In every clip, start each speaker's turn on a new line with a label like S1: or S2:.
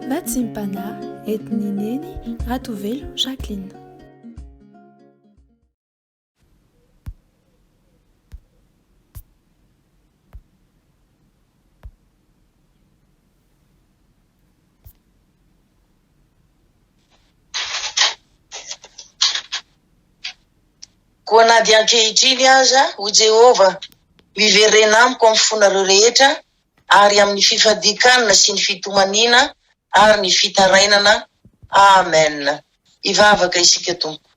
S1: Vatsimpana etnineny Ratovelo Jacqueline.
S2: Koa na dia ankehitriny aza ho Jehova miverena amiko amin'ny fonareo rehetra ary amin'ny fifadikanana sy ny fitomanina ary ny fitarainana. Amen. Ivavaka isika Tompo.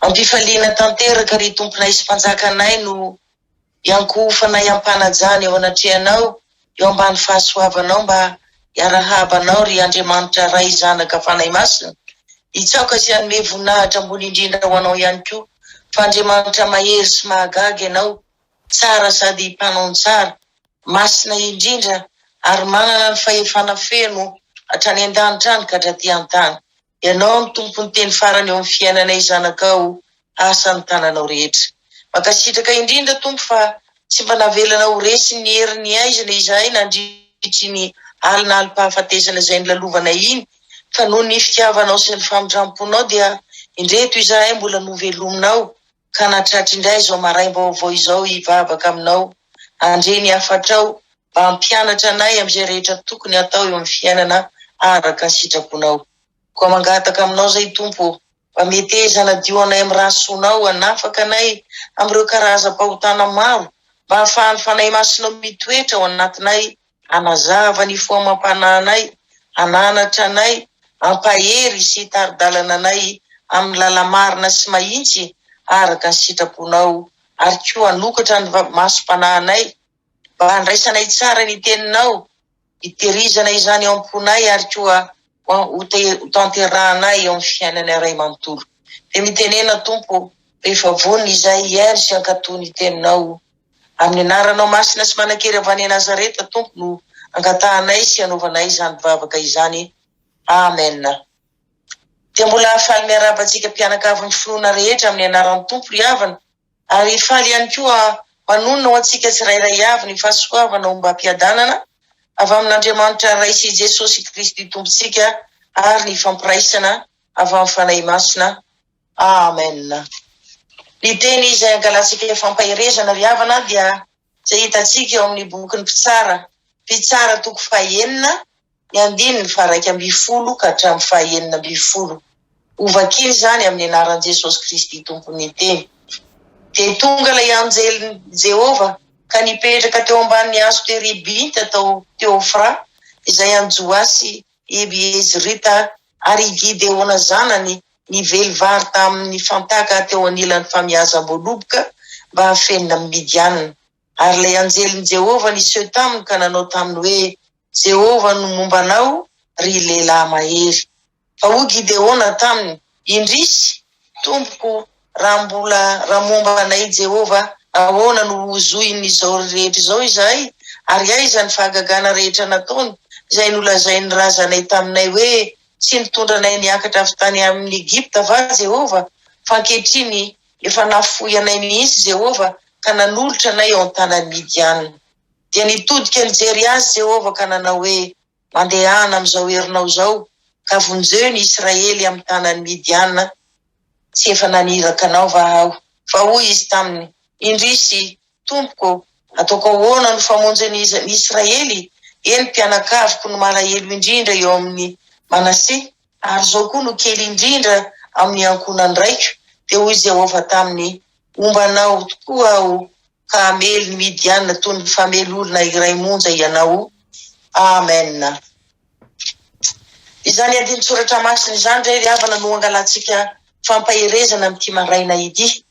S2: Ampifaliana tanteraka ry Tomponay sy Mpanjakanay no iankofanay ampanajany eo anatrehanao eo ambany fahasoavanao mba iarahabanao ry Andriamanitra ray zanaka fanay masina. Itsaoka sy anome voninahitra ambony indrindra ho anao ihany koa. Fa Andriamanitra mahery sy mahagaga ianao, tsara sady mpanao tsara, masina indrindra ary manana ny fahefana feno hatrany an-danitra any ka hatraty an-tany. Ianao ny tompony teny farany eo amin'ny fiainanay zanakao, asa ny tananao rehetra. Makasitraka indrindra Tompo fa tsy mba navelanao resy ny herin'ny aizana izahay nandritry ny alina alim-pahafatesana izay nilalovanay iny, fa noho ny fitiavanao sy ny famindramponao dia indreto izahay mbola novelominao ka natratra indray izao maraim-baovao izao ivavaka aminao. Andre ny afatrao mba hampianatra anay amin'izay rehetra tokony atao eo amin'ny fiainana araka ny sitraponao. Koa mangataka aminao zay Tompo mba metezana dio anay amin'ny rasonao, anafaka anay amin'ireo karazam-pahotana maro mba hahafahan'ny fanay masinao mitoetra ao anatinay, anazava ny foamam-pananay, ananatra anay, ampahery sy taridalana anay amin'ny lala marina sy mahitsy araka ny sitraponao, ary koa anokatra ny masom-panahinay mba handraisanay tsara ny teninao, hiterizanay izany eo am-ponay ary koa ho tanterahanay eo amin'ny fiainanay ray manontolo. Dia mitenena Tompo rehefa vonona izay hery sy ankatoy ny teninao. Amin'ny anaranao masina sy manan-kery avy any Nazareta Tompo no angatahanay sy anovanay izany bavaka izany. Amen. Dia mbola hafaly miarabantsika mpianakavy ny finoana rehetra amin'ny anaran'ny Tompo ry havana, ary faly ihany koa manonona ho antsika tsirairay avy ny fahasoavana ho mba hampiadanana avy amin'Andriamanitra ray sy Jesosy Kristy Tompontsika ary ny fampiraisana avy amin'ny fanay masina. Amen. Ny teny izay angalantsika fampahirezana ry havana dia izay hitantsika eo amin'ny bokin'ny Mpitsara toko fahaenina ny andininy faha 1:10 ka hatramin'ny faha 9:10. Ovakiny zany amin'ny anaran'i Jesosy Kristy Tompony teny. Dia tonga ilay anjelin'i Jehova ka nipetraka teo ambanin'ny hazo teribinta tao Teofra izay anjoasy Ebiezrita, ary Gideona zanany nively vary tamin'ny fantaka teo anilan'ny famiazam-boaloboka mba hafenina amin'ny Midianina. Ary ilay anjelin'i Jehova niseho taminy ka nanao taminy hoe: Jehova no mombanao ry lehilahy mahery. Fa hoy Gideona taminy: indrisy Tompoko, raha momba anay Jehova, ahoana no hozoin'izao rehetra izao izahay, ary aiza ny fahagagana rehetra nataony izay nolazain'ny razanay taminay hoe tsy nitondra anay niakatra avy tany amin'ny Egipta va Jehova? Fa ankehitriny efa nafoy anay mihitsy Jehova ka nanolotra anay eo an-tanan'ny Midianina. Dia nitodika nijery azy Jehova ka nanao hoe: mandehana amin'izao herinao izao ka vonjeo ny Israely amin'ny tanan'ny Midianina, tsy efa naniraka anao vahaho. Fa hoy izy taminy: indrisy Tompoko, ataoko ahoana no famonjy ny Israely? Eny mpianakaviko no malahelo indrindra eo amin'ny Manase, ary zao koa no kely indrindra amin'ny ankonany raiko. Dia hoy Jehova taminy: ombanao tokoa aho ka amely ny Midianina toy ny famely olona iray monja ianao. Amen. Izany andiny soratra masina izany ry havana no angalantsika fampahirezana amin'ity maraina ity.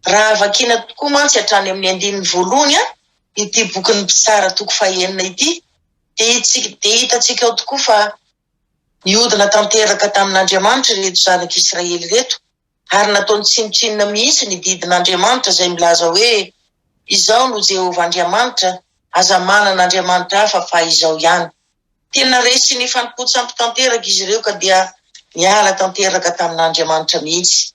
S2: Raha vakina tokoa mantsy hatrany amin'ny andininy voalohany ity bokin'ny Mpitsara toko fahaenina ity, dia hitantsika ao tokoa fa niodina tanteraka tamin'Andriamanitra reto zanak'Israely reto, ary nataony tsinotsinona mihitsy ny didin'Andriamanitra izay milaza hoe: izao no Jehova Andriamanitra, aza manan'Andriamanitra hafa fa izao ihany. Tena resy ny fanompotsy tanteraka izy ireo ka dia niala tanteraka tamin'Andriamanitra mihitsy.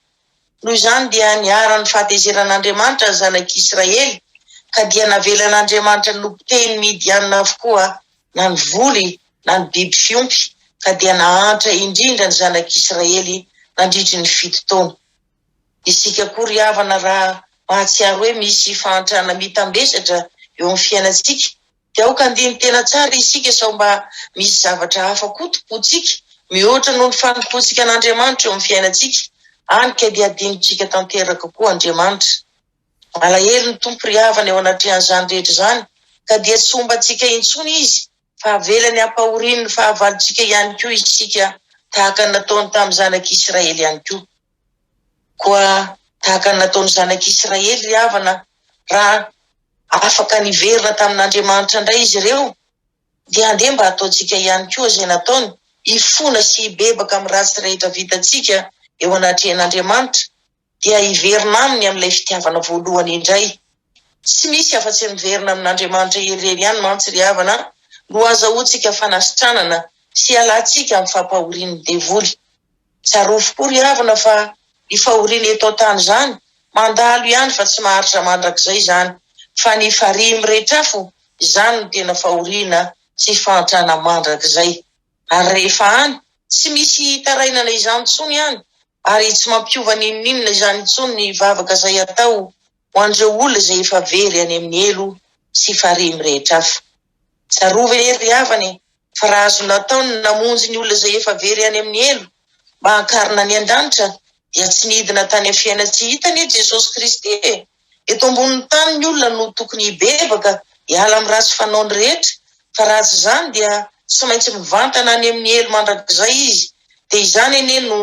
S2: Noho izany dia niara ny fahatezeran'Andriamanitra ny zanak'Israely, ka dia navelan'Andriamanitra nompo teny Midianina avokoa na ny voly na ny biby fiompy ka dia nahantra indrindra ny zanak'Israely nandritry ny 7 taona. Isika koa ry havana raha mahatsiaro hoe misy fahantrana mitambesatra eo amin'ny fiainantsika dia aoka andiny tena tsara isika sao mba misy zavatra hafa kotopotsika mihoatra noho ny fanompotsika an'Andriamanitra eo amin'ny fiainantsika. Any ka dia adinontsika tanteraka koa Andriamanitra. Malahelo ny tompo ry havana eo anatrehan'izany rehetra zany ka dia tsy ombantsika intsony izy fa avelany hampahoriany ny fahavalontsika ihany koa isika tahaka ny nataony tamin'ny zanak'Israely ihany koa. Koa tahaka ny nataony zanak'Israely ry havana raha afaka niverina tamin'Andriamanitra indray izy ireo dia andeha mba ataontsika ihany koa izay nataony ifona sy ibebaka amin'ny ratsy rehetra vitantsika eo anatrehan'Andriamanitra dia hiverina aminy amin'ilay fitiavana voalohany indray. Tsy misy afa-tsy miverina amin'Andriamanitra irery ihany mantsy ry havana no azahoantsika fanasitranana sy alantsika amin'ny fampahorian'ny devoly. Tsarovy koa ry havana fa ny fahoriana eto an-tany zany mandalo ihany fa tsy maharitra mandrakizay zany fa ny farimy rehetrafo izany no tena fahoriana sy fahantrana mandrakizay. Ary rehefa any tsy misy tarainana izany tsony ihany ary tsy mampiova ninonina izany tsony ny vavaka izay atao ho an'ireo olona izay efa very any amin'ny elo sy farimy rehetrafo. Tsarovy ry havany fa raha azo nataony namonjy ny olona izay efa very any amin'ny elo mba hankarina ny an-danitra dia tsy nidina tany amin'ny fiaina tsy hitany Jesosy Kristy. Eto ambonin'ny tany ny olona no tokony hibebaka hiala amin'ny ratsy fanaony rehetra fa raha tsy izany dia tsy maintsy mivantana any amin'ny elo mandrakizay izy. Dia izany ene no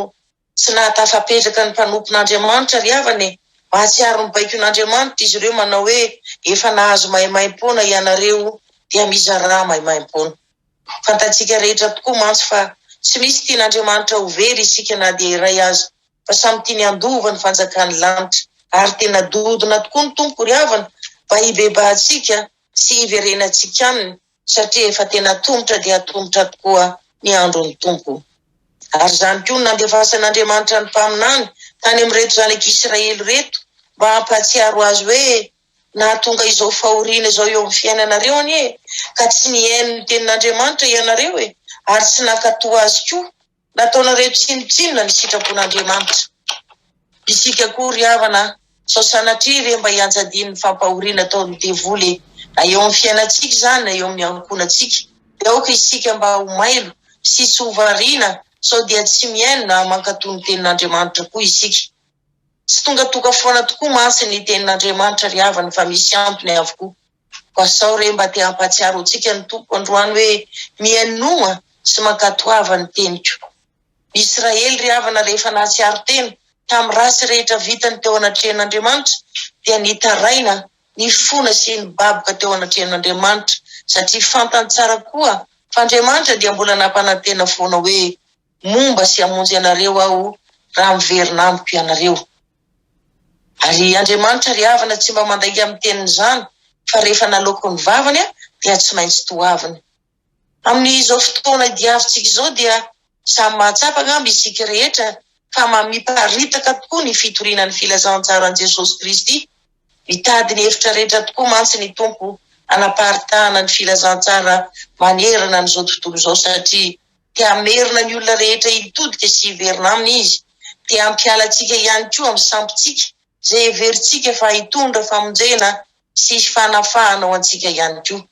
S2: tsy nahatafapetraka ny mpanompon'Andriamanitra ry havany mahatsiaro ny baikon'Andriamanitra izy ireo manao hoe efa nahazo maimaimpona ianareo dia mizara maimaim-pona. Fantatsika rehetra tokoa mantsy fa tsy misy tian'Andriamanitra ho very isika na dia iray aza fa samy tiany andova ny fanjakany lanitra ary tena dodona tokoa ny tompo ry havana mba hibebahantsika sy hiverenantsika aminy satria efa tena tomotra dia tomotra tokoa ny andron'ny tompo. Ary zany koa nandevasan'Andriamanitra ny mpaminany tany amin'reto zanak'Israely reto mba hampatsiaro azy hoe nahatonga izao fahoriana izao eo amin'ny fiainanareo anie ka tsy nihaino ny tenin'Andriamanitra ianareo ary tsy nankatoa azy koa nataonareo tsinotsinona ny sitrapon'Andriamanitra. Isika koa ry havana sao sanatria re mba hianjadiny ny fampahoriana ataon'ny devoly na eo amin'ny fiainantsika zany na eo amin'ny ankonantsika dia aoka isika mba ho mailo sy tsy ho variana sao dia tsy mihaino na mankatoa ny tenin'Andriamanitra koa isika. Tsy tonga tokafoana tokoa mantsy ny tenin'Andriamanitra ry havana fa misy antony avokoa. Fa sao re mba te hampatsiaro antsika ny tompo androany hoe mihainona sy mankatoava ny teniko. Israely ry havana rehefa nahatsiaro tena tamin'ny ratsy rehetra vitany teo anatrehan'Andriamanitra dia nitaraina ny fona sy ny baboka teo anatrehan'Andriamanitra satria fantany tsara koa fa Andriamanitra dia mbola nampanantena foana hoe momba sy hamonjy ianareo aho raha miverina amiko ianareo. Ary Andriamanitra ry havana tsy mba mandaika amin'ny tenin'izany fa rehefa naloko ny vavany dia tsy maintsy toaviny. Amin'izao fotoana diavintsika izao dia samy mahatsapa angamba isika rehetra fa miparitaka tokoa ny fitorian'ny filazantsara an' Jesosy Kristy. Mitady ny hevitra rehetra tokoa mantsy ny tompo anaparitahana ny filazantsara manerana n'izao tontolo izao satria te hamerina ny olona rehetra hitodika sy hiverina aminy izy. Te hampialatsika ihany koa amin'ny sampitsika izay heverintsika fa hitondra famonjena sy fanafahana ho antsika ihany koa.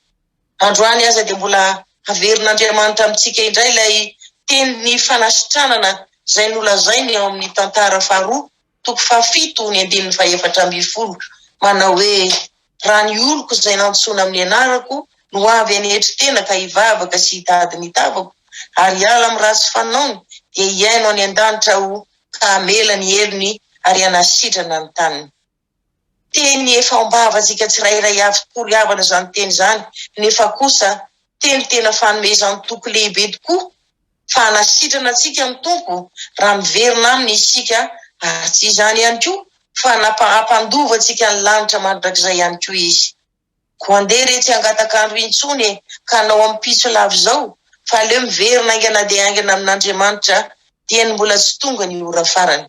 S2: Androany aza dia mbola haverin'Andriamanitra amintsika indray ilay teny ny fanasitranana izay nolazainy ao amin'ny tantara faharoa toko fahafito ny 710 manao hoe raha ny oloko izay nantsoina amin'ny anarako no avy anetry tena ka hivavaka sy hitady ny tavako ary hiala amin'ny ratsy fanaony dia hiaino any an-danitra ho ka hamela ny elony ary hanasitrana ny taniny. Teny efa ombavatsika tsirairay avy tokoa ry havana izany teny izany nefa kosa teny tena fanomezany toko lehibe tokoa fa hanasitrana antsika amin'ny tompo raha miverina aminy isika ary tsy izany ihany koa fa hampandova antsika ny lanitra mandrakizay ihany koa izy. Ko andeha retsy angatakandro intsony ka hanao amin'ny pitso lavo izao fa aleo miverina aingana dia aingana amin'Andriamanitra dia ny mbola tsy tonga ny ora farany.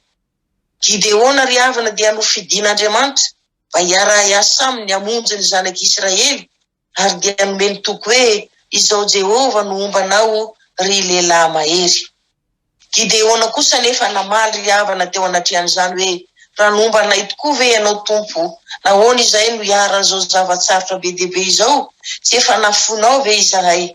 S2: Gideona ry havana dia nofidian'Andriamanitra mba hiara-iasa aminy hamonjy ny zanak'Israely ary dia nomeny toko hoe izao Jehova no ombanao ry lehilahy mahery. Gideona kosa nefa namaly ry havana teo anatrehan'izany hoe raha nombanay tokoa ve ianao tompo, nahoana izay no hiaran'izao zavatsarotra be dehibe izao, tsy efa nafonao ve izahay?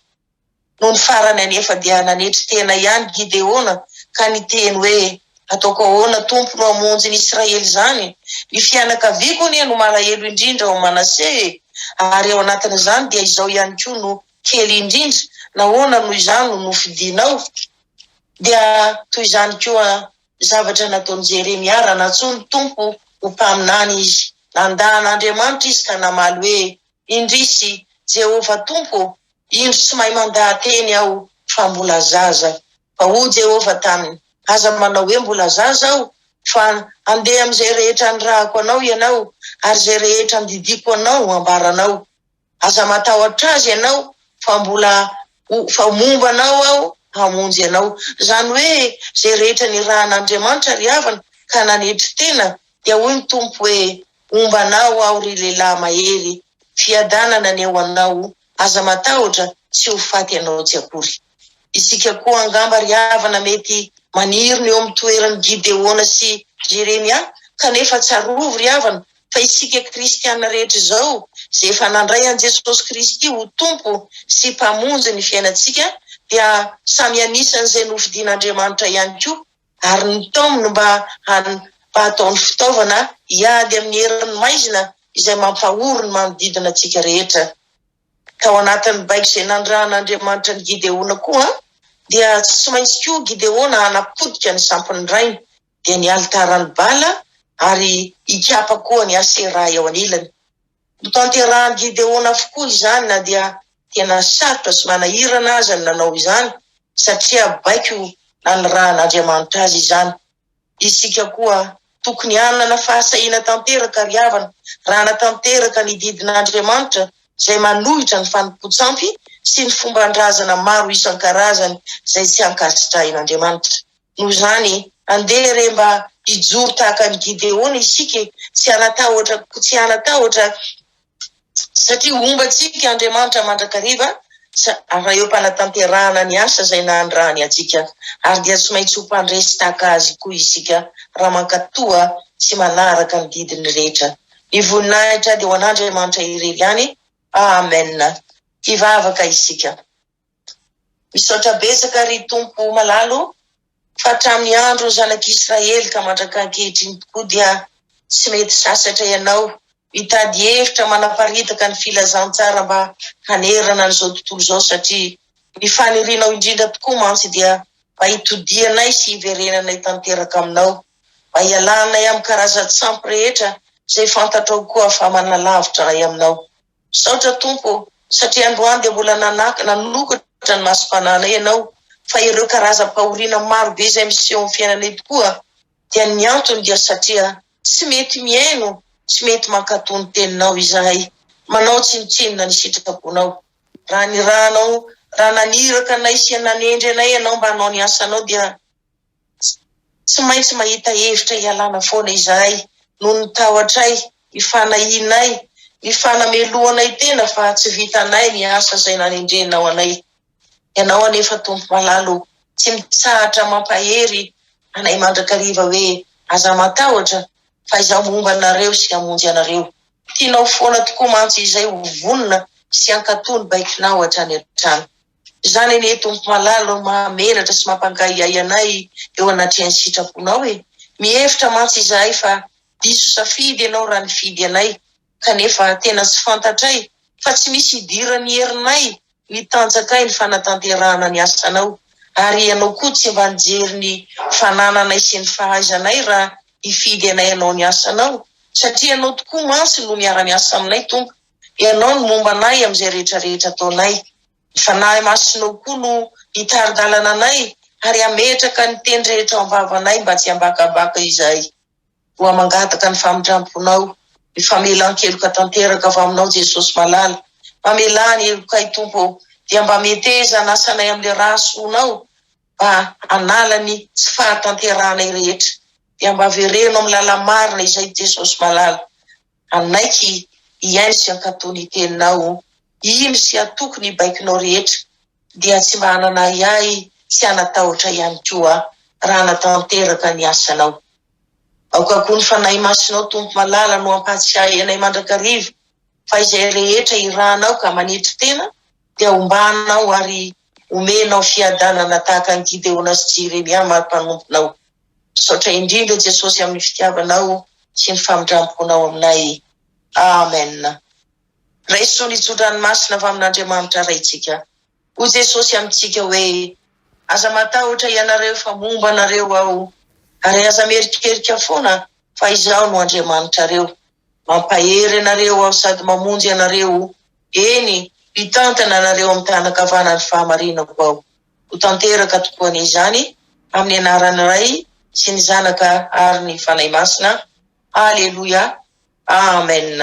S2: No ny farany anefa dia nanetry tena ihany Gideona ka niteny hoe ataoko ahoana tompo no hamonjy ny Israely zany? Ny fianakaviako anie no malahelo indrindra ao Manase, ary ao anatin'izany dia izao ihany koa no kely indrindra, nahoana no izany no nofidinao? Dia toy izany koa zavatra nataon'i Jeremia raha natsony tompo ho mpaminany izy. Nandahan'Andriamanitra izy ka namaly hoe indrisy Jehova tompo, indro tsy mahay mandahateny aho fa mbola zaza. Fa ho Jehova taminy, aza manao hoe mbola zaza aho, fa andeha amin'izay rehetra andrahako anao ianao, ary izay rehetra andidiko anao ambaranao. Aza matahotra azy ianao, fa momba anao aho hamonjy ianao. Zany hoe izay rehetra ny rahan'Andriamanitra ry havana ka nanetry tena, dia hoy ny tompo hoe ombanao aho ry lehilahy mahery, fiadanana ny eo anao, aza matahotra tsy ho faty ianao tsy akory. Isika koa angamba ry havana mety manirony eo amin'ny toeran'ny Gideona sy Jeremia, kanefa tsarovo ry havana fa isika kristiana rehetra izao, izay efa nandray an Jesosy Kristy ho tompo sy mpamonjy ny fiainantsika, dia samy anisan'izay nofidin'Andriamanitra ihany koa, ary ny taominy mba ataony fitaovana hiady amin'ny herin'ny maizina izay mampahoro ny manodidina antsika rehetra. Ka ao anatin'ny baiko izay nandrahan'Andriamanitra ny Gideona koa, dia tsy maintsy koa Gideona hanapodika ny sampony rainy, dia ny altarany Bala, ary ikapa koa ny Asera eo anilany. Tanterahany Gideona avokoa izany, na dia tena sarotra sy manahirana aza ny nanao izany, satria baiko nanirahan'Andriamanitra azy izany. Isika koa tokony hanana fahasahina tanteraka ry havana, raha natanteraka ny didin'Andriamanitra izay manohitra ny fanompontsampy sy ny fomban-drazana maro isan-karazany izay tsy ankasitrahin'Andriamanitra. Noho izany andeha re mba hijoro tahaka ny Gideona isika, tsy hanatahotra satria ombantsika Andriamanitra mandrakariva, raha eo mpanatanterahana ny asa izay nahandrahany atsika, ary dia tsy maintsy ho mpandresy tahaka azy koa isika raha mankatoa sy manaraka ny didiny rehetra. Ny voninahitra dia ho an'Andriamanitra irery ihany. Amen. Hivavaka isika. Misaotra betsaka ry tompo malalo, fa hatramin'ny andro zanak'Israely ka mandraka ankehitriny tokoa dia tsy mety sasatra ianao mitady hevitra manaparitaka ny filazantsara mba hanerana an'izao tontolo izao, satria ny fanirinao indrindra tokoa mantsy dia mba hitodianay sy hiverenanay tanteraka aminao, mba hialanay amin'ny karazan-tsampy rehetra izay fantatrao koa fa manalavitra ay aminao. Misaotra tompo, satria androany dia mbola nanokatra ny masom-pananay ianao, fa ireo karazam-pahoriana marobe izay miseho amin'ny fiainanay tokoa, dia ny antony dia satria tsy mety miaino, tsy mety mankatony teninao izahay, manao tsinitsinina ny sitraponao. Raha ny ranao, raha naniraka anay sy nanendry anay ianao mba hanao ny asanao, dia tsy maintsy mahita hevitra hialana foana izahay, noho ny tahoatray, ny fanahinay, ny fanameloanay tena fa tsy vitanay ny asa izay nanendrenao anay. Ianao anefa tompo malalo, tsy mitsahatra mampahery anay mandrakariva hoe aza matahotra, fa izaho momba anareo sy hamonjy anareo. Tianao foana tokoa mantsy izay ho vonona sy ankatony baikinao hatrany hatrany. Izany anie tompo malalo mahamelatra sy mampangaiay anay eo anatrehan'ny sitraponao e. Mihevitra mantsy izahay fa diso safidy ianao raha nifidy anay, kanefa tena tsy fantatray fa tsy misy idirany herinay nitanjakay ny fanatanterahana ny asanao, ary ianao koa tsy mba nijery ny fanananay sy ny fahaizanay raha hifidy anay ianao ny asanao, satria ianao tokoa mantsy no miara-miasa aminay tompo. Ianao no momba anay amin'izay rehetrarehetra ataonay. Ny fanahy masinao koa no hitaridalana anay, ary ametraka ny teny rehetra ao am-bavanay mba tsy hambakabaka izahay. Ho mangataka ny famindramponao, ny famelan-keloka tanteraka avy aminao Jesosy malala. Mamelany elokay tompo, dia mba meteza nasanay amin'ilay raha soanao, mba analany tsy fahatanteranay rehetra, dia mba vereno amin'ny lala marina izay Jesosy malala. Anaiky hiaino sy ankatony teninao. ino sy atoko ny baikinao rehetra dia tsy mba hananay ahy sy hanatahotra ihany koa raha natanteraka ny asanao. Aoka koa ny fanahy masinao tompo malala no ampatsiahy anay mandrakarivo fa izay rehetra iranao ka manetry tena dia ombanao ary omenao fiadanana tahaka ny Gideona sy Jeremia mampanomponao. Misaotra indrindra Jesosy amin'ny fitiavanao sy ny famindramponao aminay. Amen. Raiso ny tsodranomasina avy amin'Andriamanitra raitsika. Ho Jesosy amintsika hoe aza matahotra ianareo fa momba anareo aho ary aza merikerika foana fa izaho no Andriamanitrareo. Mampahery anareo aho sady mamonjy anareo. Eny, hitantana anareo amin'ny tanakavanany fahamarinako aho. Ho tanteraka tokoa n'izany amin'ny anarany Ray sy ny Zanaka ary ny Fanahy Masina. Aleluia. Amen.